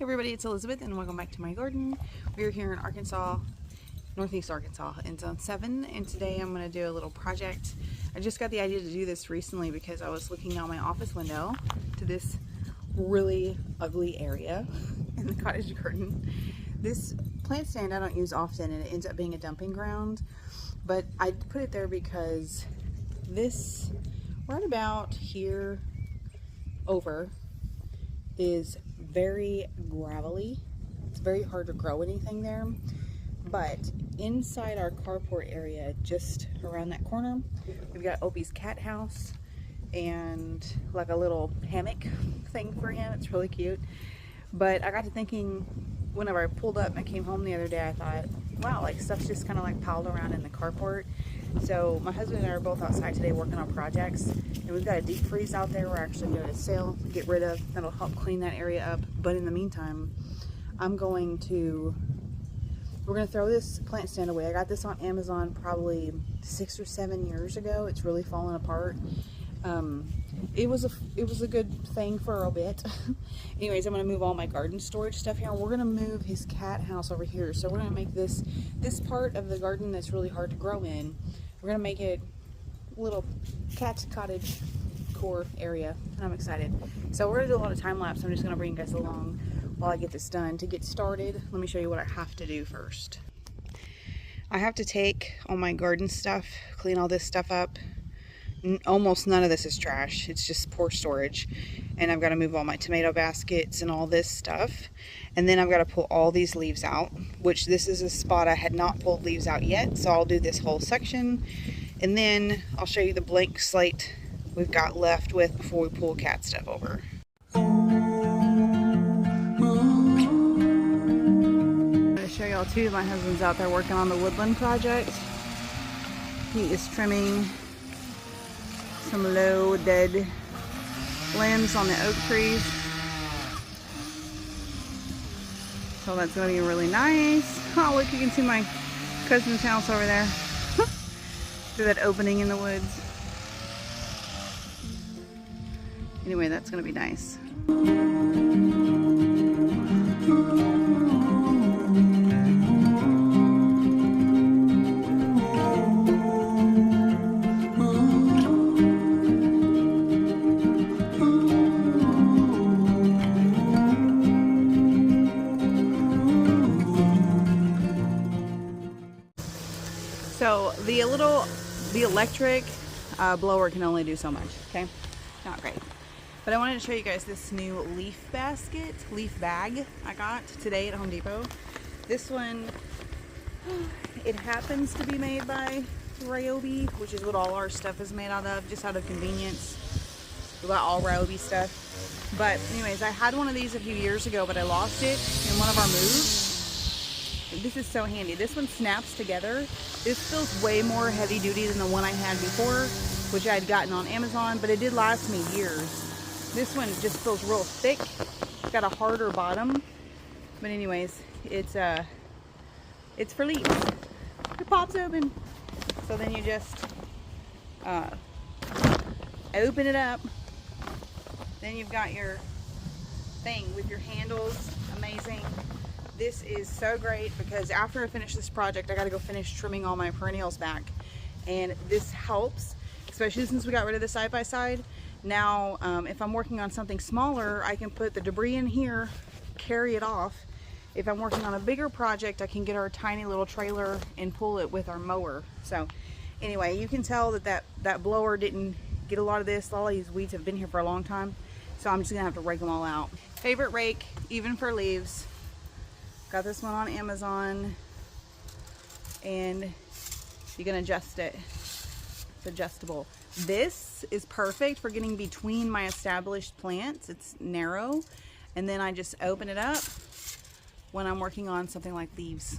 Everybody, it's Elizabeth and welcome back to my garden. We're here in Arkansas, Northeast Arkansas in Zone 7, and today I'm going to do a little project. I just got the idea to do this recently because I was looking out my office window to this really ugly area in the cottage garden. This plant stand I don't use often and it ends up being a dumping ground, but I put it there because this right about here over is very gravelly. It's very hard to grow anything there, but inside our carport area, just around that corner, we've got Opie's cat house and like a little hammock thing for him. It's really cute. But I got to thinking whenever I pulled up and I came home the other day, I thought, wow, like stuff's just kind of like piled around in the carport. So my husband and I are both outside today working on projects, and we've got a deep freeze out there we're actually going to sale, get rid of. That'll help clean that area up. But in the meantime, we're going to throw this plant stand away. I got this on Amazon probably 6 or 7 years ago. It's really fallen apart. It was a good thing for a bit. Anyways, I'm going to move all my garden storage stuff here. We're going to move his cat house over here. So we're going to make this part of the garden that's really hard to grow in, we're going to make it a little cat cottage core area, and I'm excited. So we're going to do a lot of time lapse. I'm just going to bring you guys along while I get this done. To get started, let me show you what I have to do first. I have to take all my garden stuff, clean all this stuff up. Almost none of this is trash. It's just poor storage. And I've got to move all my tomato baskets and all this stuff. And then I've got to pull all these leaves out, which this is a spot I had not pulled leaves out yet. So I'll do this whole section. And then I'll show you the blank slate we've got left with before we pull cat stuff over. I'm going to show y'all too. My husband's out there working on the woodland project. He is trimming some low dead limbs on the oak trees. So that's going to be really nice. Oh, look, you can see my cousin's house over there through that opening in the woods. Anyway, that's going to be nice. So the electric blower can only do so much, okay? Not great. But I wanted to show you guys this new leaf bag I got today at Home Depot. This one, it happens to be made by Ryobi, which is what all our stuff is made out of, just out of convenience. We got all Ryobi stuff. But anyways, I had one of these a few years ago, but I lost it in one of our moves. This is so handy. This one snaps together. This feels way more heavy duty than the one I had before, which I had gotten on Amazon, but it did last me years. This one just feels real thick. It's got a harder bottom. But anyways, it's for leaves. It pops open. So then you just open it up. Then you've got your thing with your handles. Amazing. This is so great because after I finish this project, I got to go finish trimming all my perennials back. And this helps, especially since we got rid of the side-by-side. Now, if I'm working on something smaller, I can put the debris in here, carry it off. If I'm working on a bigger project, I can get our tiny little trailer and pull it with our mower. So anyway, you can tell that blower didn't get a lot of this. All these weeds have been here for a long time. So I'm just going to have to rake them all out. Favorite rake, even for leaves. Got this one on Amazon, and you can adjust it. It's adjustable. This is perfect for getting between my established plants. It's narrow, and then I just open it up when I'm working on something like leaves.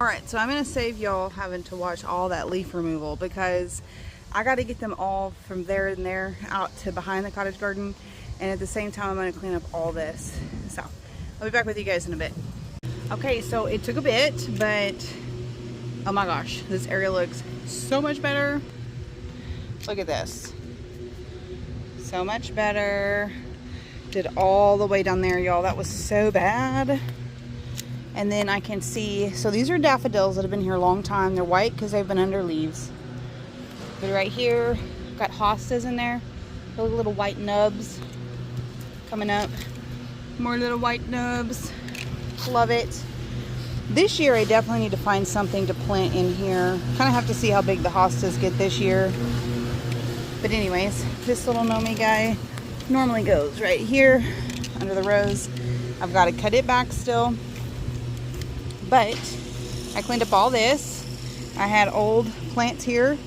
Alright, so I'm going to save y'all having to watch all that leaf removal because I got to get them all from there and there out to behind the cottage garden. And at the same time, I'm going to clean up all this. So I'll be back with you guys in a bit. Okay, so it took a bit, but oh my gosh, this area looks so much better. Look at this. So much better. Did all the way down there, y'all. That was so bad. And then I can see, so these are daffodils that have been here a long time. They're white because they've been under leaves. But right here, got hostas in there. Little white nubs coming up. More little white nubs. Love it. This year, I definitely need to find something to plant in here. Kind of have to see how big the hostas get this year. But anyways, this little Nomi guy normally goes right here under the rose. I've got to cut it back still. But I cleaned up all this. I had old plants here.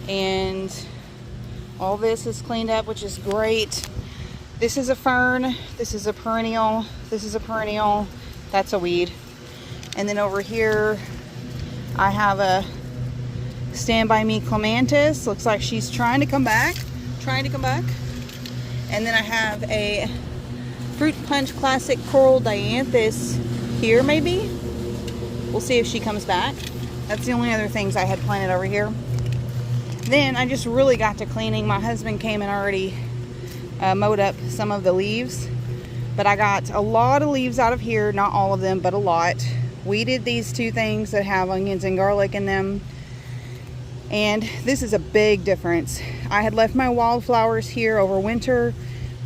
And all this is cleaned up, which is great. This is a fern. This is a perennial. This is a perennial. That's a weed. And then over here, I have a Stand By Me clematis. Looks like she's trying to come back. And then I have a Fruit Punch Classic Coral Dianthus here, maybe. We'll see if she comes back. That's the only other things I had planted over here. Then I just really got to cleaning. My husband came and already mowed up some of the leaves. But I got a lot of leaves out of here. Not all of them, but a lot. Weeded these two things that have onions and garlic in them. And this is a big difference. I had left my wildflowers here over winter,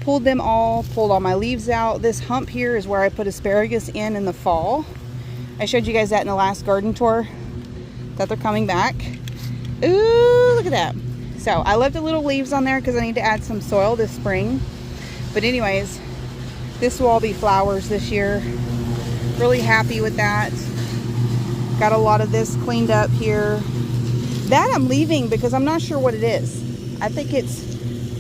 pulled all my leaves out. This hump here is where I put asparagus in the fall. I showed you guys that in the last garden tour, that they're coming back. Ooh, look at that. So I left the little leaves on there because I need to add some soil this spring. But anyways, this will all be flowers this year. Really happy with that. Got a lot of this cleaned up here. That I'm leaving because I'm not sure what it is. I think it's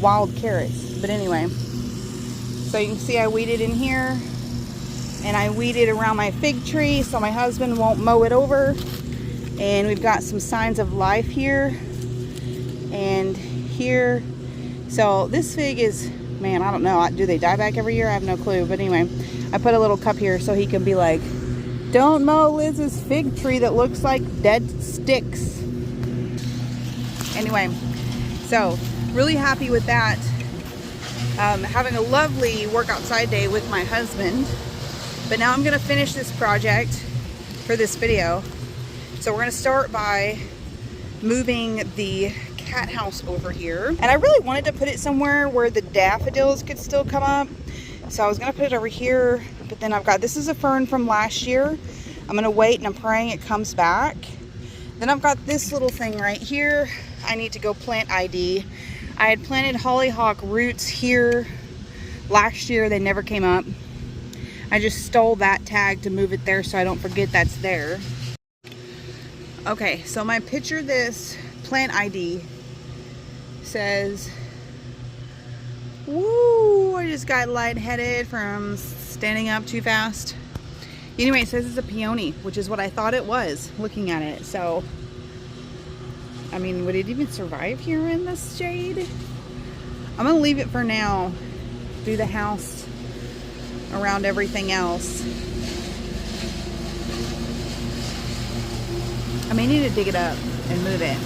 wild carrots. But anyway, so you can see I weeded in here. And I weeded around my fig tree so my husband won't mow it over. And we've got some signs of life here. And here. So this fig is, man, I don't know. Do they die back every year? I have no clue. But anyway, I put a little cup here so he can be like, don't mow Liz's fig tree that looks like dead sticks. Anyway, so really happy with that. Having a lovely work outside day with my husband. But now I'm going to finish this project for this video. So we're going to start by moving the cat house over here. And I really wanted to put it somewhere where the daffodils could still come up. So I was going to put it over here. But then I've got, this is a fern from last year. I'm going to wait and I'm praying it comes back. Then I've got this little thing right here. I need to go plant ID. I had planted hollyhock roots here last year. They never came up. I just stole that tag to move it there so I don't forget that's there. Okay, so my picture this plant ID says, woo, I just got lightheaded from standing up too fast. Anyway, it says it's a peony, which is what I thought it was looking at it. So I mean, would it even survive here in this shade? I'm gonna leave it for now. Do the house around everything else. I may need to dig it up and move it.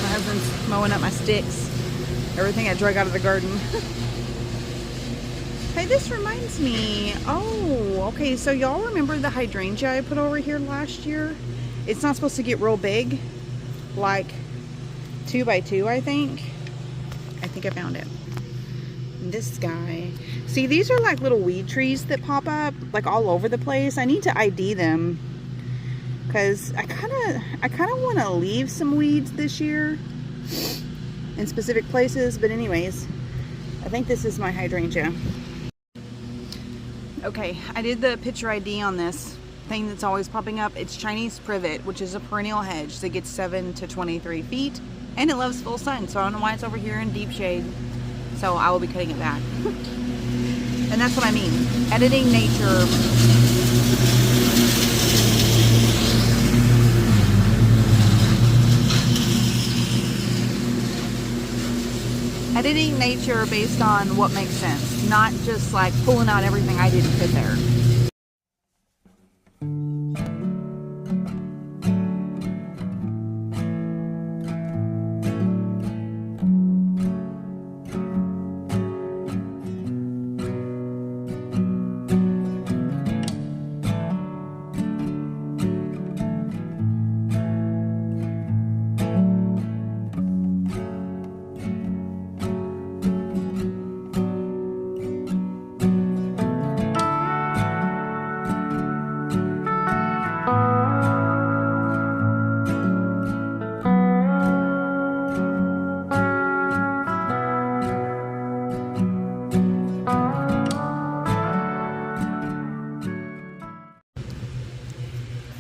My husband's mowing up my sticks. Everything I drug out of the garden. Hey, this reminds me. Oh, okay. So y'all remember the hydrangea I put over here last year? It's not supposed to get real big. Like 2 by 2, I think. I think I found it. This guy. See, these are like little weed trees that pop up like all over the place. I need to ID them because I kind of want to leave some weeds this year in specific places. But anyways, I think this is my hydrangea. Okay, I did the picture ID on this thing that's always popping up. It's Chinese privet, which is a perennial hedge that gets 7 to 23 feet, and it loves full sun, so I don't know why it's over here in deep shade. So I will be cutting it back. And that's what I mean. Editing nature Editing nature based on what makes sense, not just like pulling out everything I didn't fit there.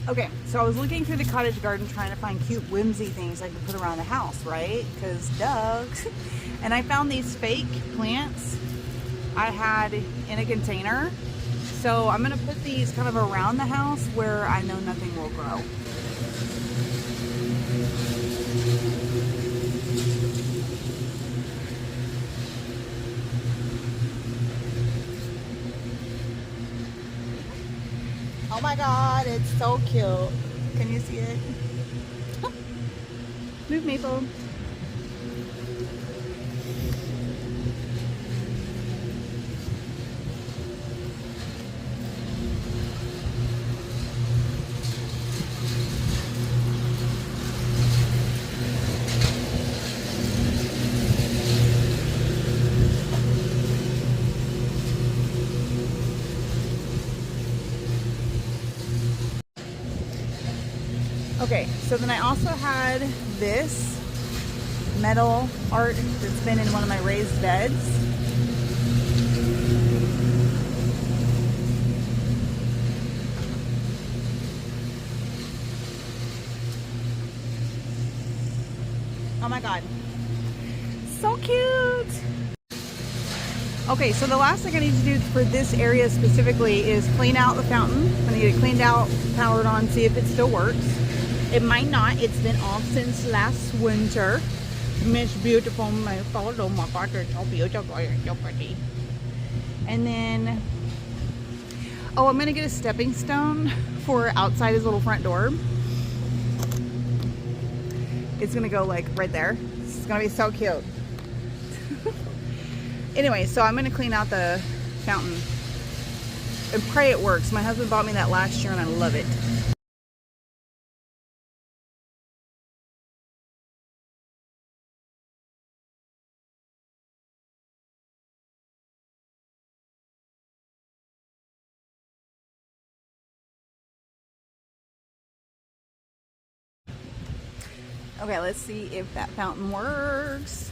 Okay, so I was looking through the cottage garden trying to find cute whimsy things I could put around the house, right? Because dogs. And I found these fake plants I had in a container. So I'm going to put these kind of around the house where I know nothing will grow. Oh my god, it's so cute. Can you see it? Move, Maple. Okay, so then I also had this metal art that's been in one of my raised beds. Oh my god, so cute! Okay, so the last thing I need to do for this area specifically is clean out the fountain. I'm gonna get it cleaned out, powered on, see if it still works. It might not. It's been off since last winter. Miss beautiful, my photo, my cottage, so beautiful, so pretty. And then, oh, I'm gonna get a stepping stone for outside his little front door. It's gonna go like right there. It's gonna be so cute. Anyway, so I'm gonna clean out the fountain and pray it works. My husband bought me that last year and I love it. Okay, let's see if that fountain works.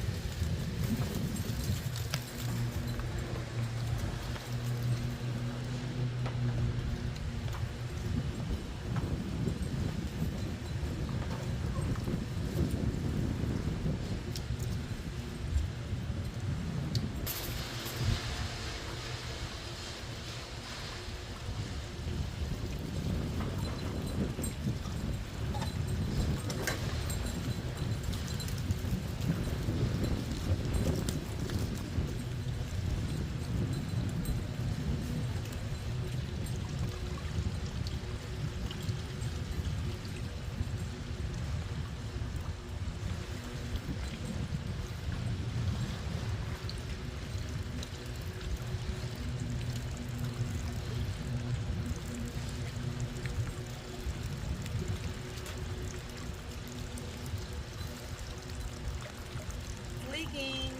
Leaking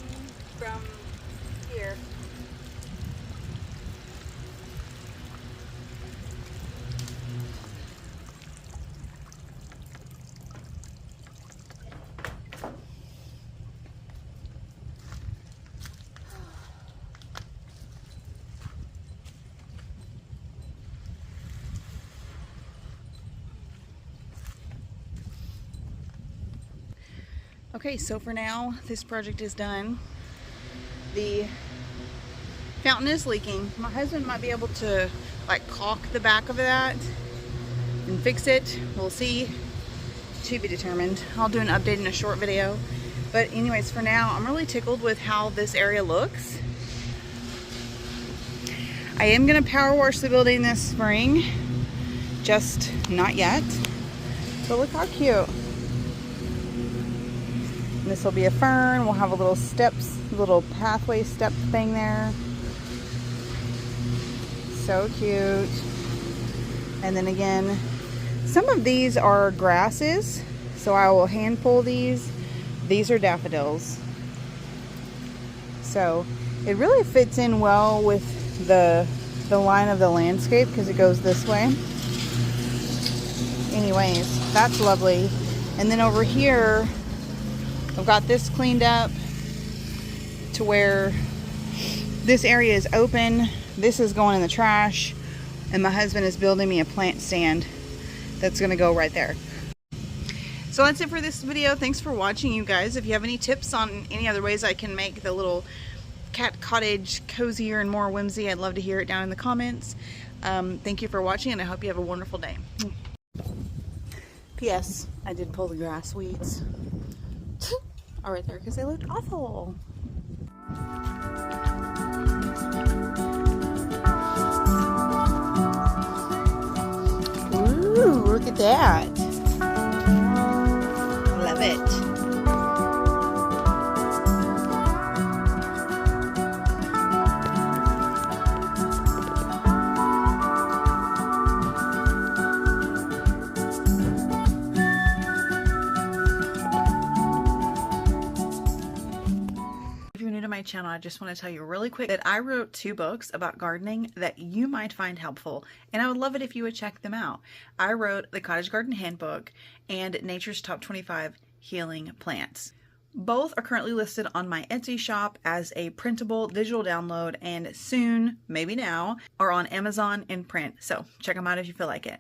from here. Okay, so for now, this project is done. The fountain is leaking. My husband might be able to like caulk the back of that and fix it. We'll see. To be determined. I'll do an update in a short video. But anyways, for now, I'm really tickled with how this area looks. I am going to power wash the building this spring. Just not yet. But look how cute. And this will be a fern. We'll have a little steps, little pathway step thing there. So cute. And then again, some of these are grasses, so I will hand pull these. These are daffodils. So it really fits in well with the line of the landscape because it goes this way. Anyways, that's lovely. And then over here, I've got this cleaned up to where this area is open. This is going in the trash. And my husband is building me a plant stand that's going to go right there. So that's it for this video. Thanks for watching, you guys. If you have any tips on any other ways I can make the little cat cottage cozier and more whimsy, I'd love to hear it down in the comments. Thank you for watching, and I hope you have a wonderful day. P.S. I did pull the grass weeds. All right there because they looked awful. Ooh, look at that. Love it. My channel, I just want to tell you really quick that I wrote 2 books about gardening that you might find helpful, and I would love it if you would check them out. I wrote the Cottage Garden Handbook and Nature's Top 25 Healing Plants. Both are currently listed on my Etsy shop as a printable digital download, and soon, maybe now, are on Amazon in print. So check them out if you feel like it.